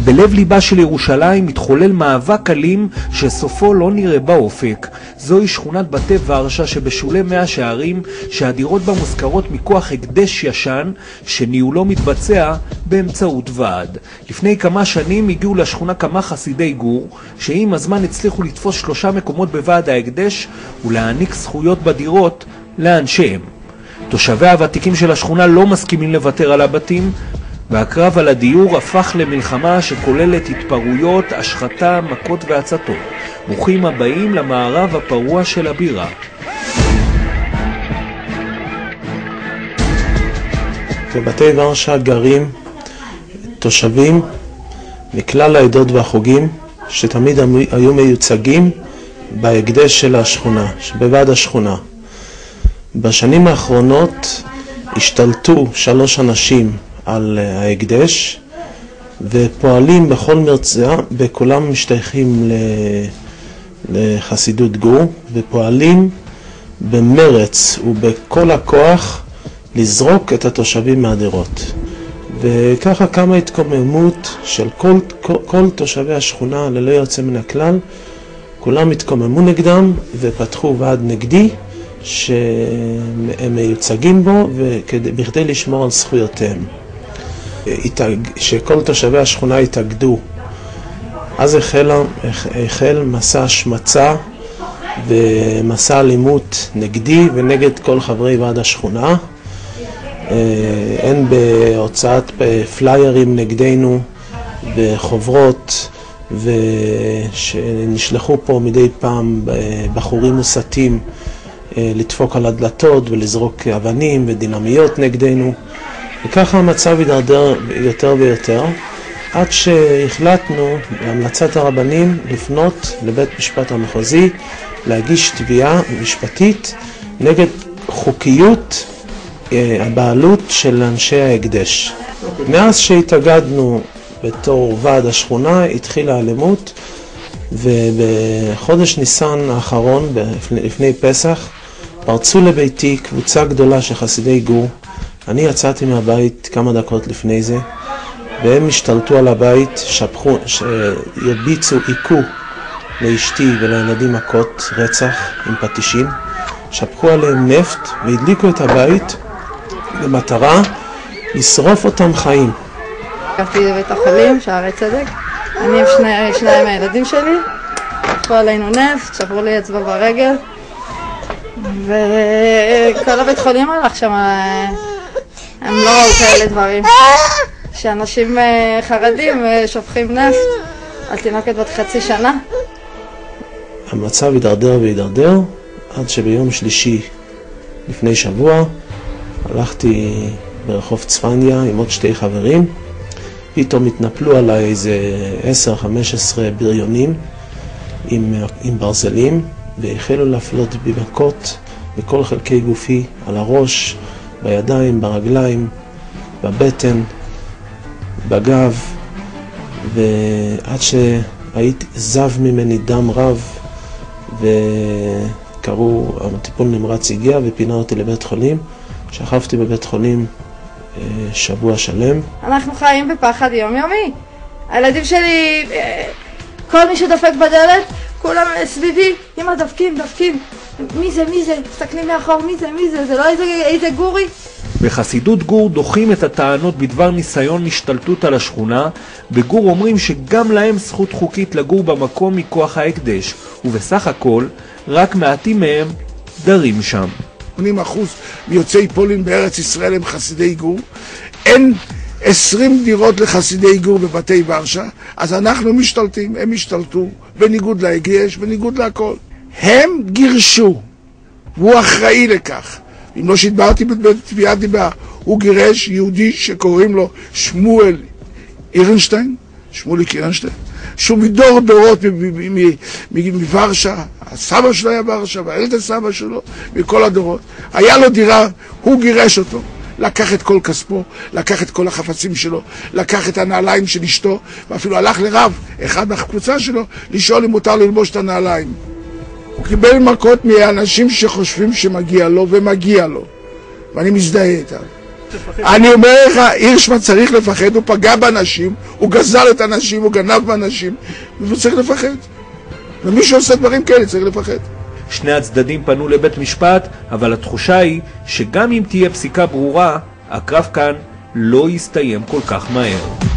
בלב ליבה של ירושלים מתחולל מאבק אלים שסופו לא נראה באופק. זוהי שכונת בתי ורשה שבשולי מאה שערים, שהדירות בה מוזכרות מכוח הקדש ישן שניהולו מתבצע באמצעות ועד. לפני כמה שנים הגיעו לשכונה כמה חסידי גור שעם הזמן הצליחו לתפוס 3 מקומות בוועד ההקדש ולהעניק זכויות בדירות לאנשיהם. תושבי הוותיקים של השכונה לא מסכימים לוותר על הבתים, והקרב על הדיור הפך למלחמה שכוללת התפרעויות, השחתה, מכות והצתות. ברוכים הבאים למערב הפרוע של הבירה. בבתי ורשה גרים תושבים מכלל העדות והחוגים שתמיד היו מיוצגים בהקדש של השכונה, בוועד השכונה. בשנים האחרונות השתלטו 3 אנשים על ההקדש ופועלים בכל מרצה, וכולם משתייכים לחסידות גור, ופועלים במרץ ובכל הכוח לזרוק את התושבים מהדירות. וככה קמה התקוממות של כל תושבי השכונה ללא יוצא מן הכלל. כולם התקוממו נגדם ופתחו ועד נגדי שהם מיוצגים בו בכדי לשמור על זכויותיהם. שכל תושבי השכונה התאגדו. אז החל מסע השמצה ומסע אלימות נגדי ונגד כל חברי ועד השכונה. הן בהוצאת פליירים נגדנו בחוברות, ושנשלחו פה מדי פעם בחורים מוסתים לדפוק על הדלתות ולזרוק אבנים ודינמיות נגדנו. וככה המצב הידרדר יותר ויותר, עד שהחלטנו בהמלצת הרבנים לפנות לבית משפט המחוזי להגיש תביעה משפטית נגד חוקיות הבעלות של אנשי ההקדש. מאז שהתאגדנו בתור ועד השכונה התחילה האלימות, ובחודש ניסן האחרון, לפני פסח, פרצו לביתי קבוצה גדולה של חסידי גור. אני יצאתי מהבית כמה דקות לפני זה, והם השתלטו על הבית, הרביצו, עיקו לאשתי ולילדים מכות רצח עם פטישים, שפכו עליהם נפט והדליקו את הבית במטרה לשרוף אותם חיים. הגעתי לבית החולים, שערי צדק, אני עם שניים מהילדים שלי, שפכו עלינו נפט, שברו לי אצבע ברגל, וכל הבית חולים הלך שם, הם לא ראו כאלה דברים, שאנשים חרדים שופכים נפט על תינוקת בת 0.5 שנה. המצב הידרדר והידרדר, עד שביום שלישי לפני שבוע הלכתי ברחוב צפניה עם עוד 2 חברים, פתאום התנפלו עליי איזה 10-15 בריונים עם ברזלים, והחלו להפלות במכות בכל חלקי גופי, על הראש, בידיים, ברגליים, בבטן, בגב, ועד שהייתי זב ממני דם רב, וקראו, הטיפול נמרץ הגיע ופינה אותי לבית חולים. שכבתי בבית חולים שבוע שלם. אנחנו חיים בפחד יומיומי. הילדים שלי, כל מי שדופק בדלת, כולם סביבי, אמא דפקים. מי זה? תסתכלים מאחור, מי זה? זה לא איזה גורי? בחסידות גור דוחים את הטענות בדבר ניסיון השתלטות על השכונה. בגור אומרים שגם להם זכות חוקית לגור במקום מכוח ההקדש, ובסך הכל רק מעטים מהם דרים שם. 80% מיוצאי פולין בארץ ישראל הם חסידי גור. אין 20 דירות לחסידי גור בבתי ורשה, אז אנחנו משתלטים, הם השתלטו, בניגוד להקדש, בניגוד להכל. הם גירשו, והוא אחראי לכך. אם לא שהתברתי בתביעת דיבה, הוא גירש יהודי שקוראים לו שמואליק אירנשטיין, שהוא מדור דורות מוורשה, הסבא שלו היה ורשה, והילד הסבא שלו, מכל הדורות. היה לו דירה, הוא גירש אותו. לקח את כל כספו, לקח את כל החפצים שלו, לקח את הנעליים של אשתו, ואפילו הלך לרב, אחד מהקבוצה שלו, לשאול אם מותר ללבוש את הנעליים. הוא קיבל מכות מאנשים שחושבים שמגיע לו, ומגיע לו. ואני מזדהה איתם. אני אומר לך, הירשמן צריך לפחד, הוא פגע באנשים, הוא גזל את האנשים, הוא גנב באנשים, והוא צריך לפחד. ומי שעושה דברים כאלה צריך לפחד. שני הצדדים פנו לבית משפט, אבל התחושה היא שגם אם תהיה פסיקה ברורה, הקרב כאן לא יסתיים כל כך מהר.